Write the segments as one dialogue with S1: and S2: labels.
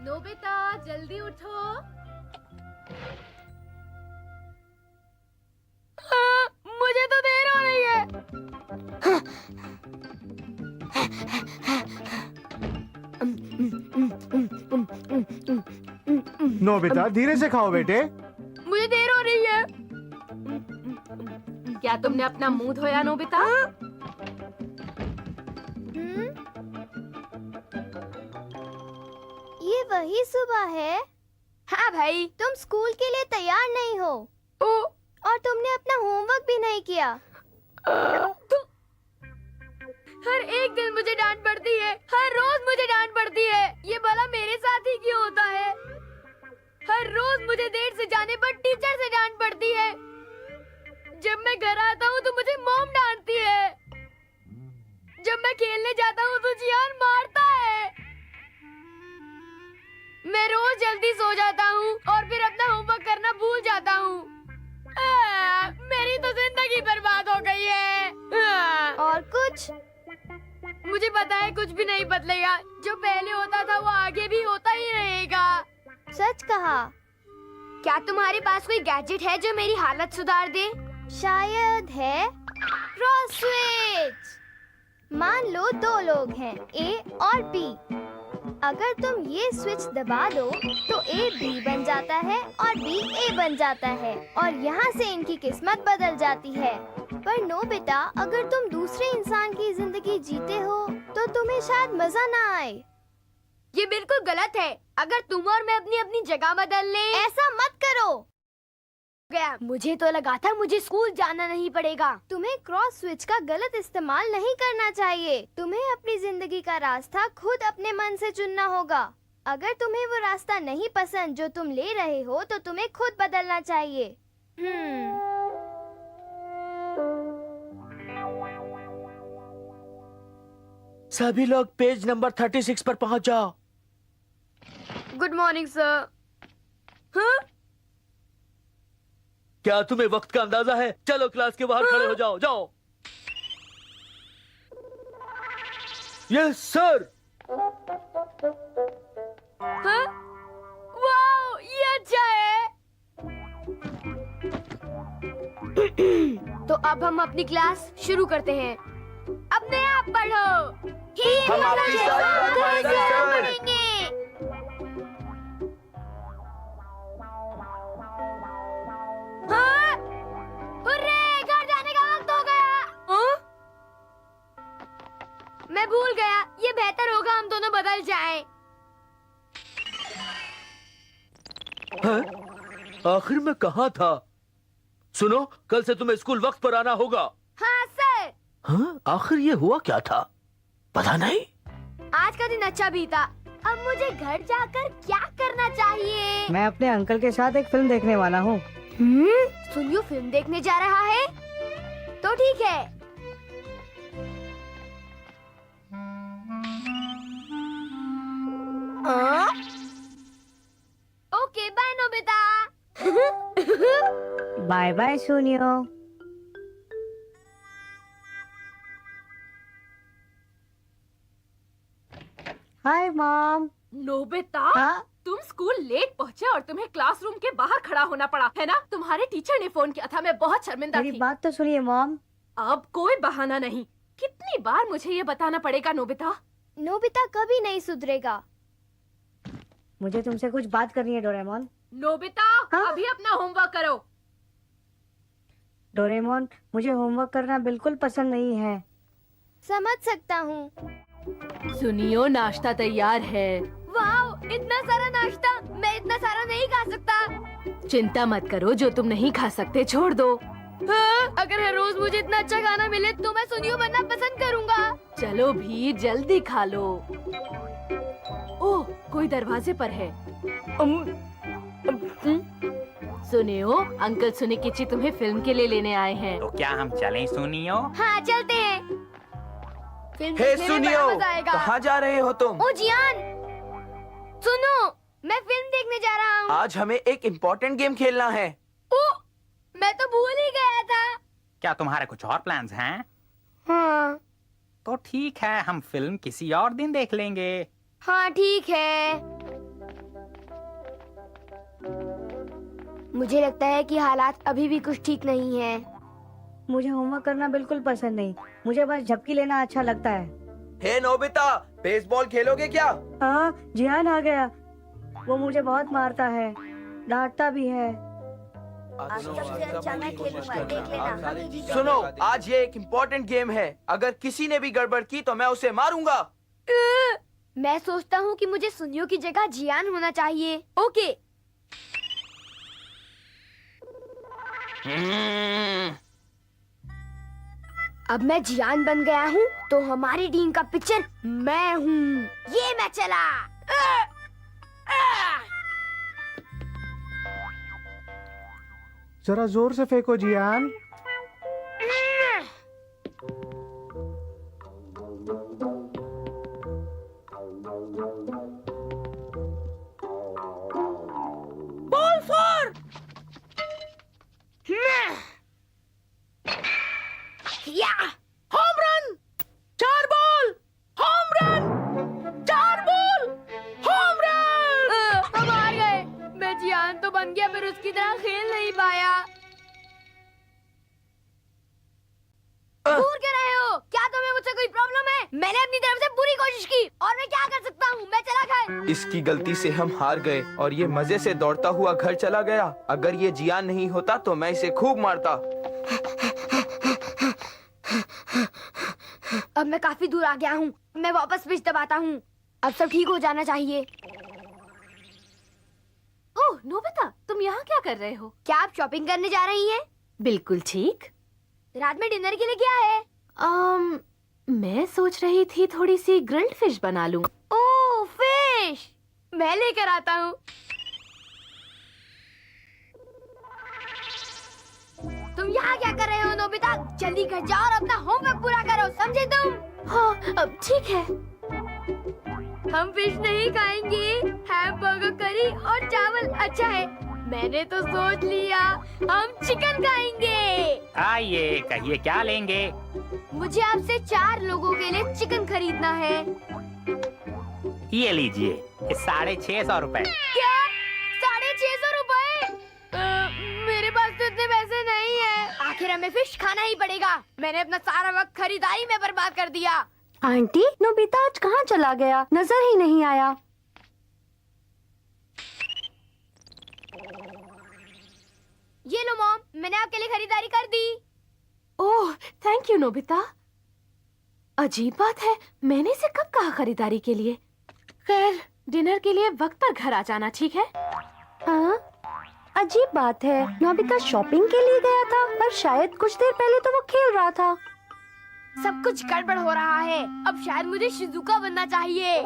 S1: Nobita जल्दी उठो। मुझे तो देर हो रही है।
S2: नोबिता धीरे से खाओ बेटे।
S1: मुझे देर हो रही है। क्या तुमने अपना मुंह धोया नोबिता?
S3: ये वही सुबह है।
S1: हाँ भाई।
S3: तुम स्कूल के लिए तैयार नहीं हो और तुमने अपना होमवर्क भी नहीं किया।
S1: हर एक दिन मुझे डांट पड़ती है, हर रोज मुझे डांट पड़ती है। ये भला मेरे साथ ही क्यों होता है? हर रोज मुझे देर से जाने पर टीचर से डांट पड़ती है। जब मैं घर आता हूँ तो मुझे मॉम डांटती है। जब मैं खेलने जाता हूँ तो जियान मारता है। मैं रोज जल्दी सो जाता हूँ और फिर अपना होमवर्क करना भूल जाता हूँ। मेरी तो जिंदगी बर्बाद हो गई है।
S3: और कुछ?
S1: मुझे पता है कुछ भी नहीं बदलेगा। जो पहले होता था वो आगे भी होता ही रहेगा।
S3: सच कहा।
S1: क्या तुम्हारे पास कोई गैजेट है जो मेरी हालत सुधार दे?
S3: शायद है। Cross switch. मान लो दो लोग हैं, ए और बी। अगर तुम ये स्विच दबा दो तो ए बी बन जाता है और बी ए बन जाता है और यहाँ से इनकी किस्मत बदल जाती है। पर नोबिता, अगर तुम दूसरे इंसान की जिंदगी जीते हो तो तुम्हें शायद मजा ना आए।
S1: ये बिल्कुल गलत है। अगर तुम और मैं अपनी अपनी जगह बदल लें।
S3: ऐसा मत करो।
S1: गया। मुझे तो लगा था मुझे स्कूल जाना नहीं पड़ेगा।
S3: तुम्हें क्रॉस स्विच का गलत इस्तेमाल नहीं करना चाहिए। तुम्हें अपनी जिंदगी का रास्ता खुद अपने मन से चुनना होगा। अगर तुम्हें वो रास्ता नहीं पसंद जो तुम ले रहे हो तो तुम्हें खुद बदलना चाहिए।
S4: सभी लोग पेज नंबर 36 पर पहुंच जाओ।
S1: Good morning sir. हाँ?
S4: क्या तुम्हें वक्त का अंदाजा है? चलो क्लास के बाहर खड़े हो जाओ। जाओ। Yes sir.
S1: हाँ? वाओ, ये अच्छा है। तो अब हम अपनी क्लास शुरू करते हैं। अपने आप पढ़ो।
S5: हम आपकी सारी बात मानेंगे, सर।
S1: हाँ? हुर्रे, घर जाने का वक्त हो गया। हाँ? मैं भूल गया। ये बेहतर होगा हम दोनों बदल जाएं।
S4: हाँ? आखिर में कहाँ था? सुनो, कल से तुम्हें स्कूल वक्त पर आना होगा।
S1: हाँ सर।
S4: हाँ? आखिर ये हुआ क्या था? पता नहीं।
S1: आज का दिन अच्छा बीता। अब मुझे घर जाकर क्या करना चाहिए?
S6: मैं अपने अंकल के साथ एक फिल्म देखने वाला हूँ।
S1: सुनियो फिल्म देखने जा रहा है? तो ठीक है। Okay bye Nobita.
S6: Bye bye Suneo. Hi mom.
S1: Nobita,
S6: हाँ?
S1: तुम स्कूल लेट पहुँचे और तुम्हें क्लासरूम के बाहर खड़ा होना पड़ा है ना? तुम्हारे टीचर ने फोन किया था। मैं बहुत शर्मिंदा
S6: मेरी
S1: थी।
S6: बात तो सुनिए मॉम।
S1: अब कोई बहाना नहीं। कितनी बार मुझे ये बताना पड़ेगा नोबिता?
S3: नोबिता कभी नहीं सुधरेगा।
S6: मुझे तुमसे कुछ बात करनी है डोरेमोन।
S1: नोबिता,
S6: हाँ?
S1: अभी अपना होमवर्क करो।
S6: डोरेमोन, मुझे होमवर्क करना बिल्कुल पसंद नहीं है।
S3: समझ सकता हूँ।
S1: सुनियो, नाश्ता तैयार है। वाओ, इतना सारा नाश्ता। मैं इतना सारा नहीं खा सकता। चिंता मत करो, जो तुम नहीं खा सकते छोड़ दो। हाँ, अगर हर रोज मुझे इतना अच्छा खाना मिले तो मैं सुनियो बनना पसंद करूँगा। चलो भी जल्दी खा लो। ओह, कोई दरवाजे पर है। सुनियो, अंकल सुनिकिची तुम्हें फिल्म के लिए लेने आए हैं।
S5: तो क्या हम चलें सुनियो?
S1: हाँ, चलते हैं। फिल्म
S5: हे
S1: देखने में
S5: सुनियो,
S1: बड़ा मजा आएगा।
S5: कहाँ जा रहे हो तुम?
S1: ओ जियान, सुनो, मैं फिल्म देखने जा रहा हूँ।
S5: आज हमें एक इम्पोर्टेंट गेम खेलना है।
S1: ओ, मैं तो भूल ही गया था।
S7: क्या तुम्हारे कुछ और प्लान्स हैं?
S3: हाँ
S7: तो ठीक है, हम फिल्म किसी और दिन देख लेंगे।
S3: हाँ ठीक है। मुझे लगता है कि हालात अभी भी कुछ ठीक नहीं है।
S6: मुझे होमवर्क करना बिल्कुल पसंद नहीं, मुझे बस झपकी लेना अच्छा लगता है।
S5: हे नोबिता, बेसबॉल खेलोगे क्या?
S6: हाँ, जियान आ गया। वो मुझे बहुत मारता है, डांटता भी है।
S5: सुनो, आज ये एक इम्पोर्टेंट गेम है। अगर किसी ने भी गड़बड़ की तो मैं उसे मारूंगा।
S3: मैं सोचता हूँ कि मुझे सुनियो की जगह जियान होना चाहिए। ओके। अब मैं जियान बन गया हूँ तो हमारी टीम का पिक्चर मैं हूँ। ये मैं चला।
S2: जरा जोर से फेंको जियान।
S1: Ball four.
S3: या
S1: home run. 4 ball home run. 4 ball home run. हम हार गए। मैं जियान तो बन गया पर उसकी तरह खेल नहीं पाया। घूर के रहे हो? क्या तुम्हें मुझसे कोई प्रॉब्लम है? मैंने अपनी तरफ से पूरी कोशिश की और मैं क्या कर सकता हूँ? मैं चला गया।
S5: इसकी गलती से हम हार गए और ये मजे से दौड़ता हुआ घर चला गया। अगर ये जियान नहीं होता तो मैं इसे खूब मारता।
S3: अब मैं काफी दूर आ गया हूँ। मैं वापस स्विच दबाता हूँ। अब सब ठीक हो जाना चाहिए।
S1: ओह नोबिता, तुम यहाँ क्या कर रहे हो?
S3: क्या आप शॉपिंग करने जा रही हैं?
S1: बिल्कुल ठीक।
S3: रात में डिनर के लिए क्या है?
S1: मैं सोच रही थी थोड़ी सी ग्रिल्ड फिश बना लूं।
S3: ओह फिश, मैं लेकर आता हूँ। तुम यहाँ क्या कर रहे हो नोबिता? जल्दी घर जाओ और अपना होमवर्क पूरा करो, समझे तुम?
S1: हाँ अब ठीक है।
S3: हम फिश नहीं खाएंगे। हैमबर्गर, करी और चावल अच्छा है। मैंने तो सोच लिया हम चिकन खाएंगे।
S7: आइए, कहिए क्या लेंगे?
S3: मुझे आपसे 4 लोगों के लिए चिकन खरीदना है।
S7: ये लीजिए, ये 650 रुपए।
S3: क्या? 650 रुपए? मेरे पास तो इतने पैसे नहीं है। आखिर हमें फिश खाना ही पड़ेगा। मैंने अपना सारा वक्त खरीदारी में बर्बाद कर दिया।
S6: आंटी, नोबिता आज कहाँ चला गया? नजर ही नहीं आया।
S3: ये लो मॉम, मैंने आपके लिए खरीदारी कर दी।
S1: Oh thank you Nobita. अजीब बात है, मैंने इसे कब कहा खरीदारी के लिए। खैर डिनर के लिए वक्त पर घर आ जाना, ठीक है?
S6: हाँ, अजीब बात है। नोबिता शॉपिंग के लिए गया था पर शायद कुछ देर पहले तो वो खेल रहा था।
S3: सब कुछ गड़बड़ हो रहा है। अब शायद मुझे शिजुका बनना चाहिए।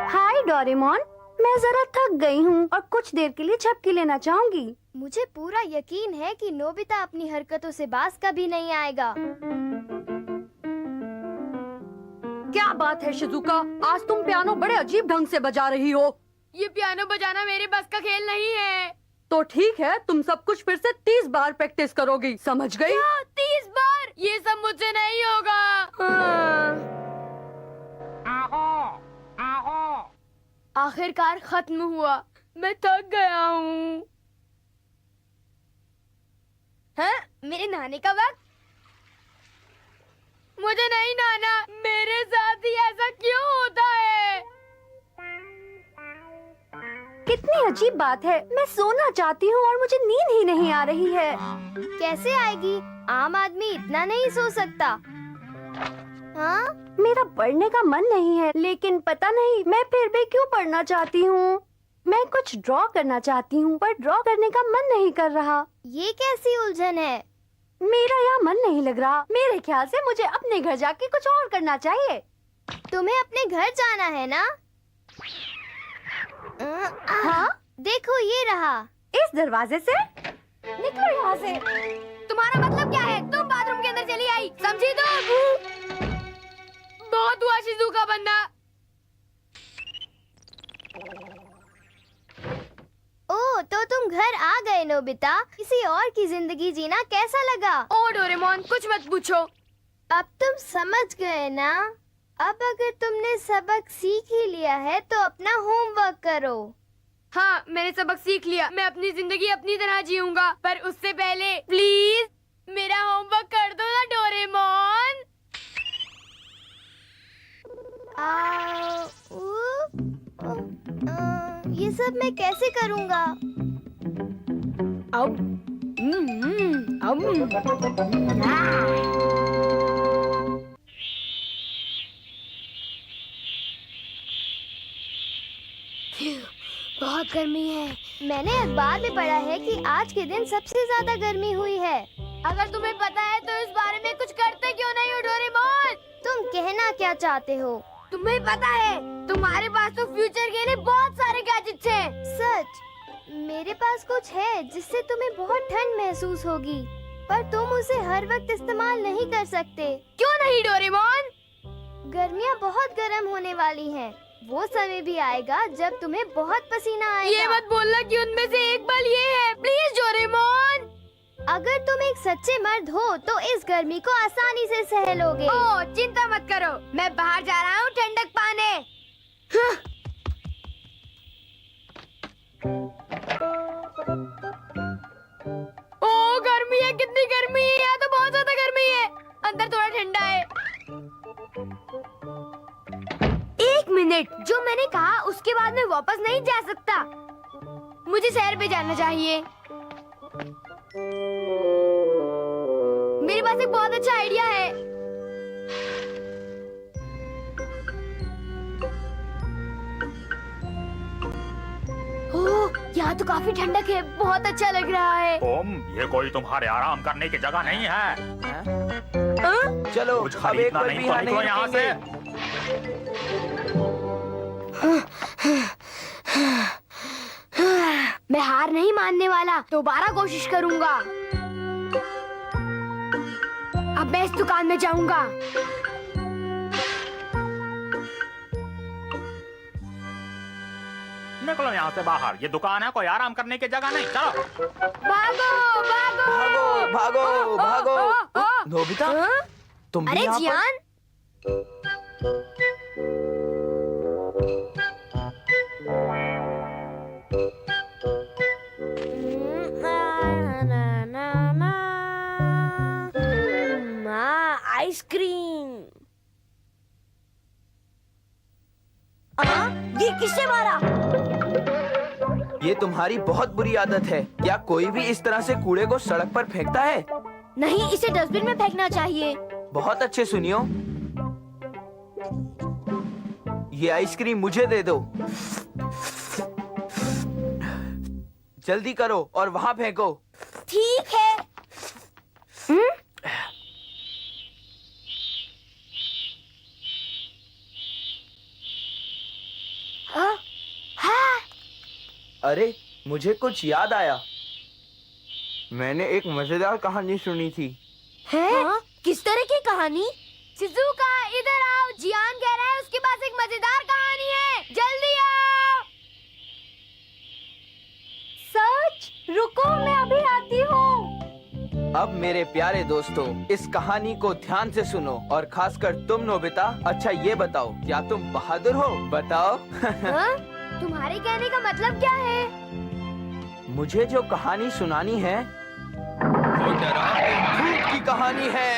S6: हाय डोरेमोन, मैं जरा थक गई हूँ और कुछ देर के लिए झपकी लेना चाहूंगी।
S3: मुझे पूरा यकीन है कि नोबिता अपनी हरकतों से बाज कभी नहीं आएगा।
S8: क्या बात है शिजुका, आज तुम पियानो बड़े अजीब ढंग से बजा रही हो।
S1: ये पियानो बजाना मेरे बस का खेल नहीं है।
S8: तो ठीक है, तुम सब कुछ फिर से 30 बार प्रैक्टिस करोगी, समझ गई?
S1: क्या 30 बार? ये सब मुझसे नहीं होगा। आखिरकार खत्म हुआ। मैं थक गया हूँ।
S3: हाँ, मेरे नहाने का वक्त।
S1: मुझे नहीं नहाना। मेरे साथ ही ऐसा क्यों होता है?
S6: कितनी अजीब बात है। मैं सोना चाहती हूँ और मुझे नींद ही नहीं आ रही है।
S3: कैसे आएगी? आम आदमी इतना नहीं सो सकता। हाँ?
S6: मेरा पढ़ने का मन नहीं है, लेकिन पता नहीं मैं फिर भी क्यों पढ़ना चाहती हूँ। मैं कुछ ड्रॉ करना चाहती हूँ पर ड्रॉ करने का मन नहीं कर रहा।
S3: ये कैसी उलझन है?
S6: मेरा यहाँ मन नहीं लग रहा। मेरे ख्याल से मुझे अपने घर जाके कुछ और करना चाहिए।
S3: तुम्हें अपने घर जाना है ना?
S6: हाँ?
S3: देखो ये रहा।
S6: इस दरवाजे से? निकलो यहाँ से।
S3: तुम्हारा मतलब क्या है? तुम बाथरूम के अंदर चली आई, समझी तुम?
S1: बहुत हुआ शिजुका बनना।
S3: ओह, तो तुम घर आ गए नोबिता। किसी और की जिंदगी जीना कैसा लगा?
S1: ओ डोरेमोन, कुछ मत पूछो।
S3: अब तुम समझ गए ना? अब अगर तुमने सबक सीख ही लिया है तो अपना होमवर्क करो।
S1: हाँ, मैंने सबक सीख लिया। मैं अपनी जिंदगी अपनी तरह जीऊंगा, पर उससे पहले प्लीज मेरा होमवर्क कर दो ना डोरेमोन।
S3: ये सब मैं कैसे करूँगा?
S1: बहुत गर्मी है।
S3: मैंने अखबार में पढ़ा है कि आज के दिन सबसे ज्यादा गर्मी हुई है।
S1: अगर तुम्हें पता है तो इस बारे में कुछ करते क्यों नहीं हो डोरेमोन?
S3: तुम कहना क्या चाहते हो?
S1: तुम्हें पता है, तुम्हारे पास तो फ्यूचर के लिए बहुत सारे गैजेट्स हैं।
S3: सच? मेरे पास कुछ है जिससे तुम्हें बहुत ठंड महसूस होगी, पर तुम उसे हर वक्त इस्तेमाल नहीं कर सकते।
S1: क्यों नहीं डोरेमोन?
S3: गर्मियाँ बहुत गर्म होने वाली हैं। वो समय भी आएगा जब तुम्हें बहुत पसीना आएगा।
S1: ये मत बोलना कि उनमें से एक बल ये है। Please Doraemon.
S3: अगर तुम एक सच्चे मर्द हो तो इस गर्मी को आसानी से सह लोगे।
S1: ओह, चिंता मत करो, मैं बाहर जा रहा हूँ ठंडक पाने। ओह, गर्मी है, कितनी गर्मी है। यहाँ तो बहुत ज्यादा गर्मी है। अंदर थोड़ा ठंडा है। एक मिनट, जो मैंने कहा उसके बाद मैं वापस नहीं जा सकता। मुझे सैर पे जाना चाहिए। मेरे पास एक बहुत अच्छा आइडिया है। ओह, यहाँ तो काफी ठंडक है। बहुत अच्छा लग रहा है।
S7: ओम, ये कोई तुम्हारे आराम करने की जगह नहीं है।
S1: हाँ?
S5: चलो
S7: कुछ
S5: अब एक
S7: खरीदना
S5: पल
S7: नहीं
S5: भी
S7: तो
S5: यहाँ
S7: निकलो
S5: नहीं
S7: यहाँ से।
S5: रुकेंगे।
S1: मैं हार नहीं मानने वाला। दोबारा कोशिश करूंगा। अब मैं इस दुकान में जाऊंगा।
S7: निकलो यहाँ से बाहर। ये दुकान है, कोई आराम करने की जगह नहीं। चलो।
S1: भागो, भागो,
S5: भागो भागो भागो।
S1: हाँ?
S5: नोबिता,
S1: हाँ?
S5: तुम भी
S1: अरे
S5: यहाँ पर?
S1: जियान,
S6: आइसक्रीम। ये किससे मारा?
S5: ये तुम्हारी बहुत बुरी आदत है। क्या कोई भी इस तरह से कूड़े को सड़क पर फेंकता है?
S1: नहीं, इसे डस्टबिन में फेंकना चाहिए।
S5: बहुत अच्छे, सुनियो, ये आइसक्रीम मुझे दे दो। जल्दी करो और वहाँ फेंको।
S1: ठीक है।
S5: अरे, मुझे कुछ याद आया। मैंने एक मजेदार कहानी सुनी थी।
S1: है? किस तरह की कहानी? शिज़ुका, इधर आओ। जियान कह रहा है उसके पास एक मजेदार कहानी है। जल्दी आओ।
S6: सच? रुको, मैं अभी आती हूँ।
S5: अब मेरे प्यारे दोस्तों, इस कहानी को ध्यान से सुनो और खासकर तुम नोबिता। अच्छा ये बताओ, क्या तुम बहादुर हो? बताओ।
S1: हाँ? तुम्हारे कहने का मतलब क्या है?
S5: मुझे जो कहानी सुनानी है वो डरावनी भूत की कहानी है।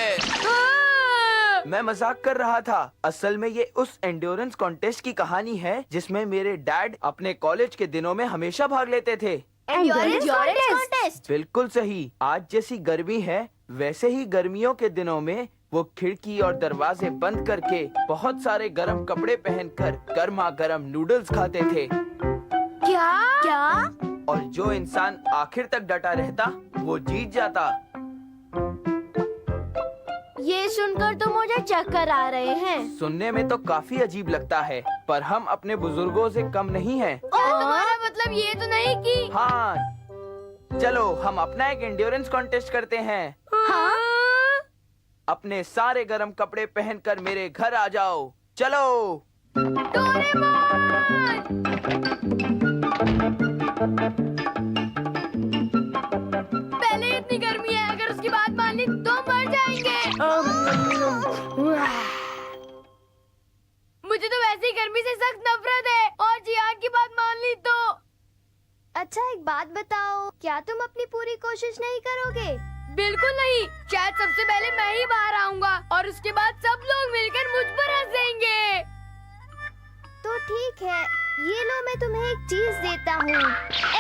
S5: मैं मजाक कर रहा था। असल में ये उस एंड्योरेंस कॉन्टेस्ट की कहानी है जिसमें मेरे डैड अपने कॉलेज के दिनों में हमेशा भाग लेते थे।
S1: Endurance contest?
S5: बिल्कुल सही। आज जैसी गर्मी है वैसे ही गर्मियों के दिनों में वो खिड़की और दरवाजे बंद करके बहुत सारे गर्म कपड़े पहनकर गर्मा गर्म नूडल्स खाते थे।
S1: क्या? क्या?
S5: और जो इंसान आखिर तक डटा रहता वो जीत जाता।
S1: ये सुनकर तो मुझे चक्कर आ रहे हैं।
S5: सुनने में तो काफी अजीब लगता है, पर हम अपने बुजुर्गों से कम नहीं हैं।
S1: तुम्हारा मतलब ये तो नहीं कि?
S5: हाँ, चलो हम अपना एक एंड्योरेंस कॉन्टेस्ट करते हैं।
S1: हाँ?
S5: अपने सारे गर्म कपड़े पहनकर मेरे घर आ जाओ। चलो।
S1: डोरेमोन!
S3: बताओ, क्या तुम अपनी पूरी कोशिश नहीं करोगे?
S1: बिल्कुल नहीं। शायद सबसे पहले मैं ही बाहर आऊंगा और उसके बाद सब लोग मिलकर मुझ पर हंसेंगे।
S3: तो ठीक है, ये लो, मैं तुम्हें एक चीज देता हूँ,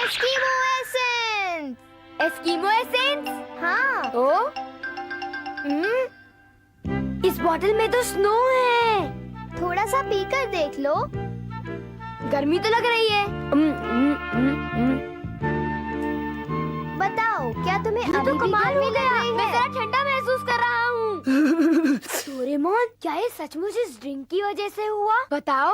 S3: एस्कीमो एसेंस।
S1: Eskimo essence?
S3: हाँ।
S1: ओ? इस बोतल में तो स्नो है।
S3: थोड़ा सा पीकर देख लो।
S1: गर्मी तो लग रही है।
S3: बताओ, क्या तुम्हें
S1: ये
S3: अभी
S1: तो
S3: भी
S1: कमाल
S3: गर्मी
S1: हो
S3: लग
S1: गया।
S3: रही
S1: मैं
S3: है?
S1: जरा ठंडा महसूस कर रहा हूँ। डोरेमोन, क्या ये सचमुच इस ड्रिंक की वजह से हुआ? बताओ।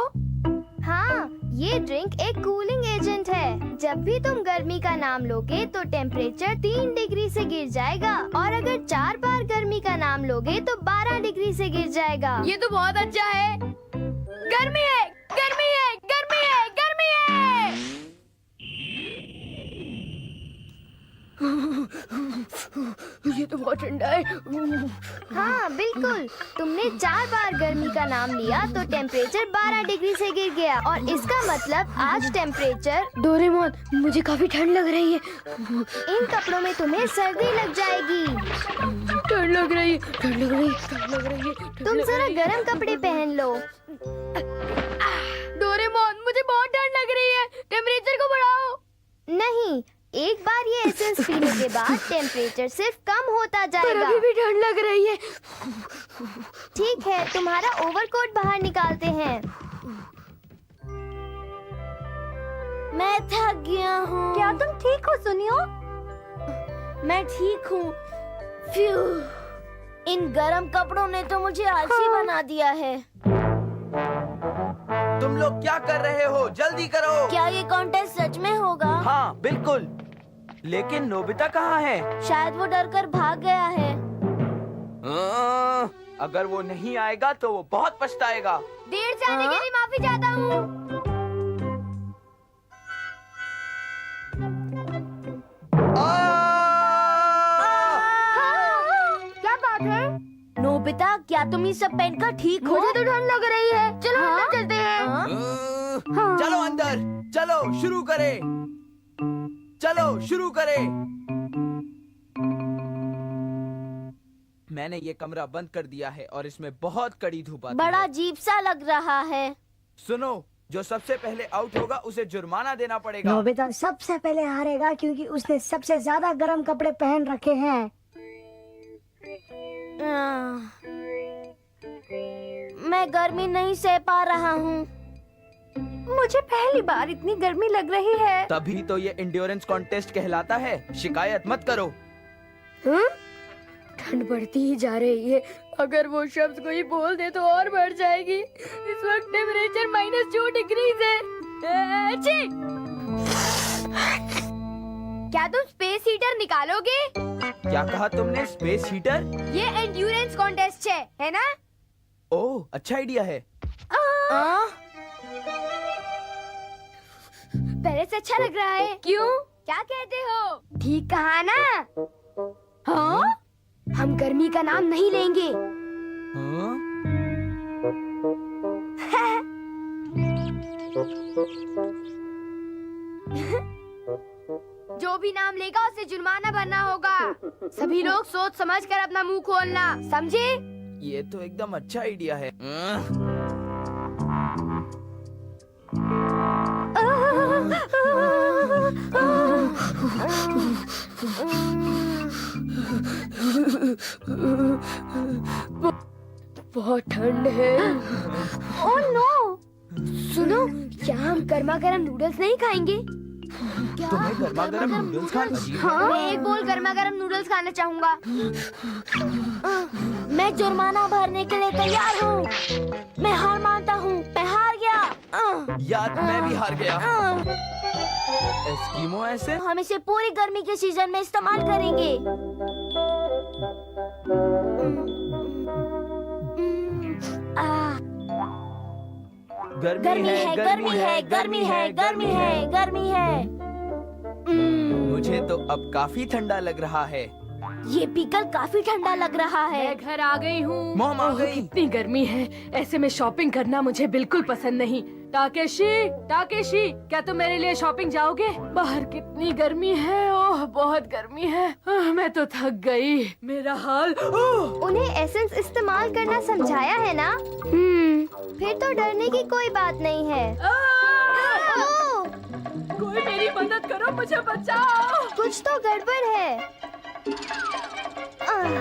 S3: हाँ, ये ड्रिंक एक कूलिंग एजेंट है। जब भी तुम गर्मी का नाम लोगे तो टेम्परेचर 3 डिग्री से गिर जाएगा, और अगर 4 बार गर्मी का नाम लोगे तो 12 डिग्री से गिर जाएगा।
S1: ये तो बहुत अच्छा है। गर्मी है, गर्मी है, गर्मी है, गर्मी है। ये तो बहुत ठंडा है।
S3: हाँ बिल्कुल, तुमने 4 बार गर्मी का नाम लिया तो टेम्परेचर 12 डिग्री से गिर गया, और इसका मतलब आज टेम्परेचर।
S1: डोरेमोन, मुझे काफी ठंड लग रही है।
S3: इन कपड़ों में तुम्हें सर्दी लग जाएगी।
S1: ठंड लग रही है, ठंड लग रही है, ठंड लग रही है।
S3: तुम जरा गर्म कपड़े पहन लो।
S1: डोरेमोन, मुझे बहुत ठंड लग रही है। टेम्परेचर को बढ़ाओ।
S3: नहीं, एक बार ये एसेंस पीने के बाद टेम्परेचर सिर्फ कम होता
S1: पर
S3: जाएगा।
S1: अभी भी ठंड लग रही है।
S3: ठीक है, तुम्हारा ओवरकोट बाहर निकालते हैं।
S1: मैं थक गया हूँ।
S6: क्या तुम ठीक हो सुनियो?
S1: मैं ठीक हूँ। इन गरम कपड़ों ने तो मुझे आलसी बना दिया है।
S5: तुम लोग क्या कर रहे हो? जल्दी करो।
S1: क्या ये कॉन्टेस्ट सच में होगा?
S5: हाँ बिल्कुल। लेकिन नोबिता कहाँ है?
S1: शायद वो डर कर भाग गया है।
S5: अगर वो नहीं आएगा तो वो बहुत पछताएगा।
S1: देर से आने के लिए माफी चाहता हूँ।
S3: क्या बात है?
S1: नोबिता, क्या तुम ये सब पहनकर ठीक हो? मुझे तो ठंड लग रही है। चलो अंदर चलते हैं।
S5: चलो अंदर, चलो शुरू करें, चलो शुरू करें। मैंने ये कमरा बंद कर दिया है और इसमें बहुत कड़ी धूप आती
S1: बड़ा
S5: है।
S1: अजीब सा लग रहा है।
S5: सुनो, जो सबसे पहले आउट होगा उसे जुर्माना देना पड़ेगा।
S6: नोबिता सबसे पहले हारेगा क्योंकि उसने सबसे ज्यादा गर्म कपड़े पहन रखे हैं।
S1: मैं गर्मी नहीं सह पा रहा हूँ।
S6: मुझे पहली बार इतनी गर्मी लग रही है।
S5: तभी तो ये इंड्योरेंस कॉन्टेस्ट कहलाता है। शिकायत मत करो।
S1: ठंड बढ़ती ही जा रही है। अगर वो शब्द कोई बोल दे तो और बढ़ जाएगी। इस वक्त टेम्परेचर -2 डिग्री है। अच्छी। क्या तुम स्पेस हीटर निकालोगे?
S5: क्या कहा तुमने? Space heater?
S1: ये एंड्योरेंस कॉन्टेस्ट है ना?
S5: ओह, अच्छा आइडिया है।
S1: पहले से अच्छा लग रहा है। क्यों? क्या कहते हो? ठीक कहा ना? हाँ? हम गर्मी का नाम नहीं लेंगे।
S5: हाँ?
S1: जो भी नाम लेगा उसे जुर्माना भरना होगा। सभी लोग सोच समझ कर अपना मुंह खोलना, समझे?
S5: ये तो एकदम अच्छा आइडिया है।
S1: बहुत ठंड है।
S6: Oh no!
S1: सुनो, क्या हम गर्मा गर्म नूडल्स नहीं खाएंगे? क्या?
S5: तुम्हें गर्मा गर्म नूडल्स खाना अजीब है।
S1: हाँ? मैं एक बोल गर्मा गर्म नूडल्स खाना चाहूँगा। मैं जुर्माना भरने के लिए तैयार हूँ। मैं हार मानता हूँ। मैं हार गया।
S5: यार, मैं भी हार गया। एस्कीमो ऐसे?
S1: हम इसे पूरी गर्मी के सीजन में इस्तेमाल करेंगे।
S5: गर्मी है,
S1: गर्मी है, गर्मी है, गर्मी है, गर्मी है।
S5: मुझे तो अब काफी ठंडा लग रहा है।
S3: ये पीकल काफी ठंडा लग रहा है।
S1: मैं घर आ गई हूँ।
S5: मॉम आ
S1: ओह,
S5: गई।
S1: कितनी गर्मी है। ऐसे में शॉपिंग करना मुझे बिल्कुल पसंद नहीं। टाकेशी, टाकेशी, क्या तुम मेरे लिए शॉपिंग जाओगे? बाहर कितनी गर्मी है। ओह, बहुत गर्मी है। मैं तो थक गई। मेरा हाल
S3: उन्हें एसेंस इस्तेमाल करना समझाया है ना? फिर तो डरने की कोई बात नहीं है। ओह,
S1: कोई मेरी मदद करो, मुझे बचाओ।
S3: कुछ तो गड़बड़ है।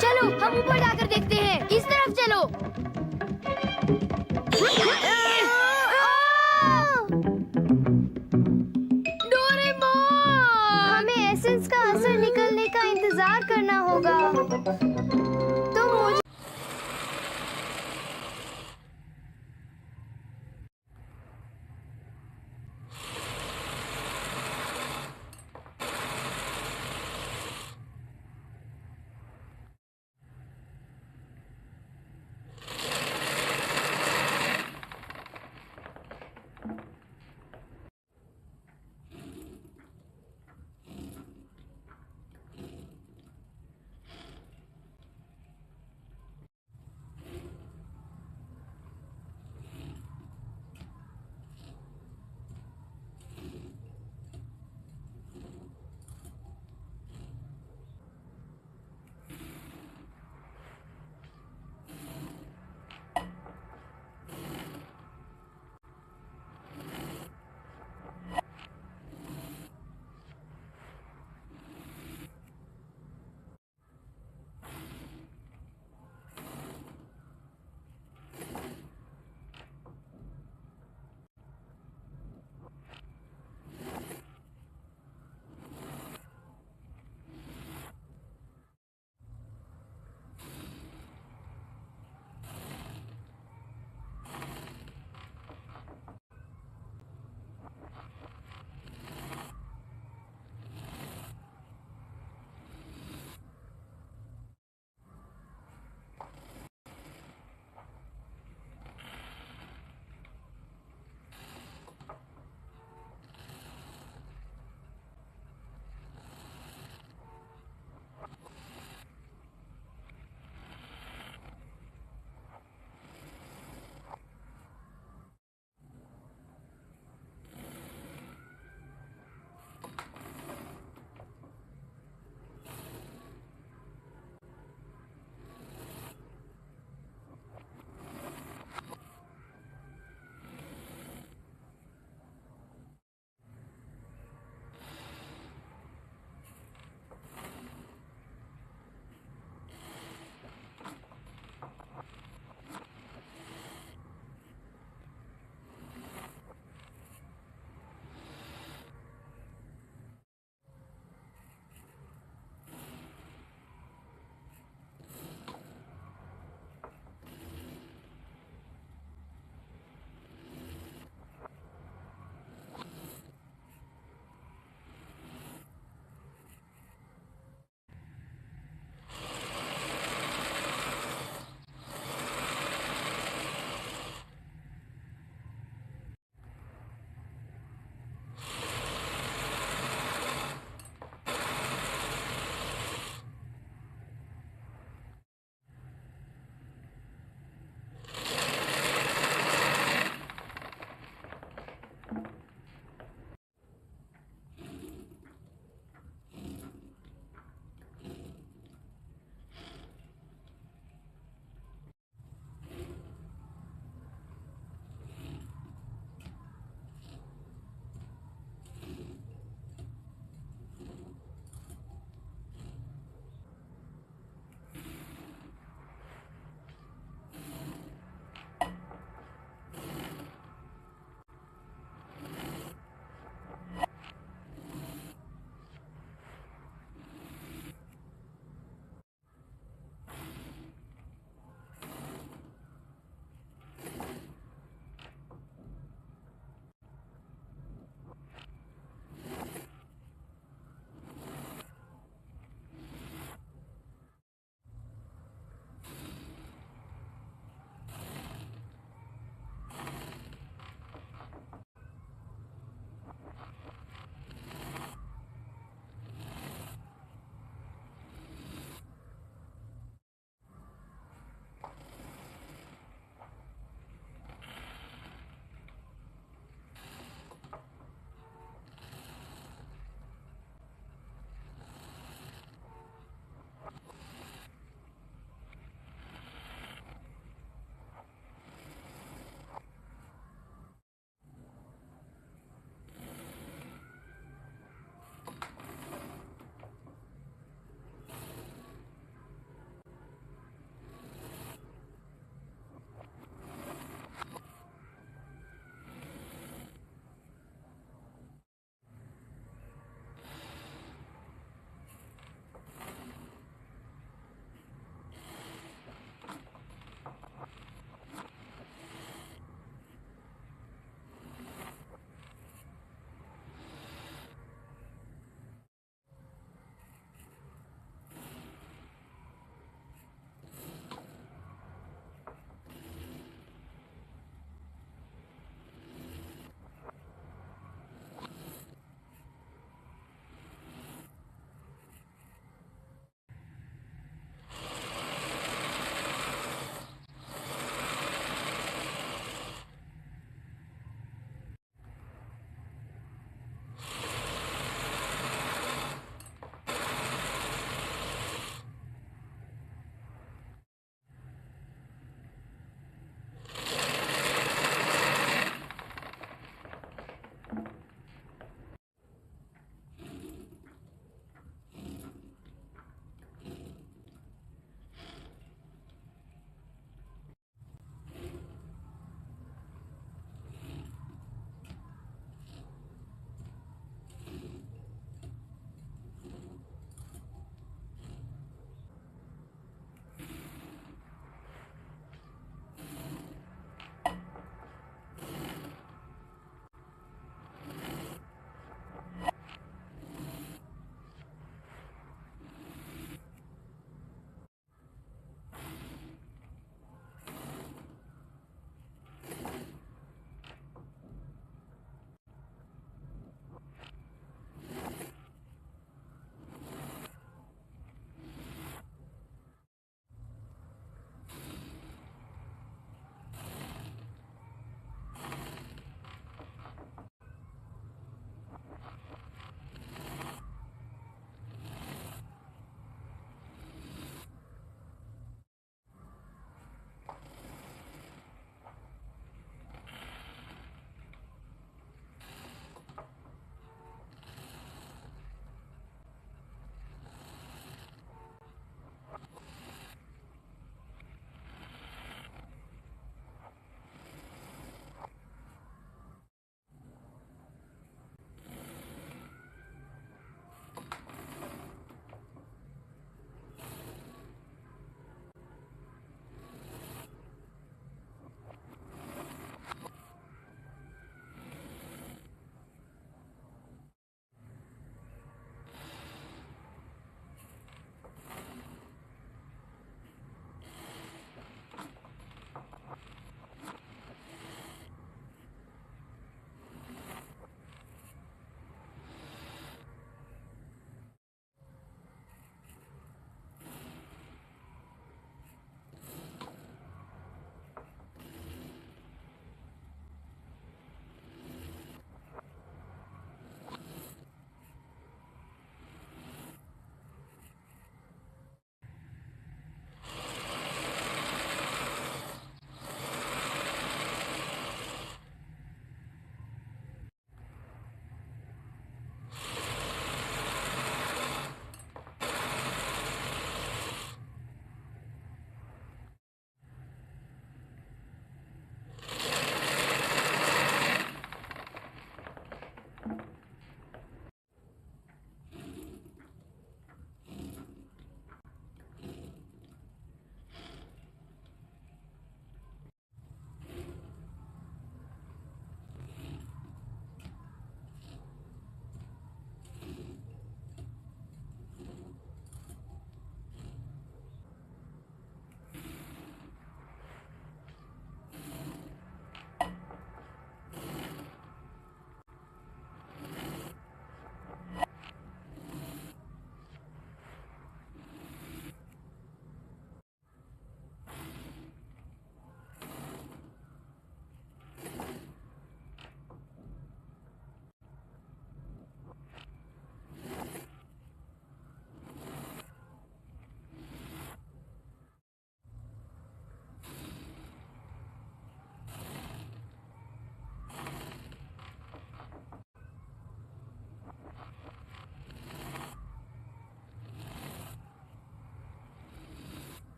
S3: चलो हम ऊपर जाकर देखते हैं। इस तरफ चलो।
S1: डोरेमोन!
S3: हमें एसेंस का असर निकलने का इंतजार करना होगा।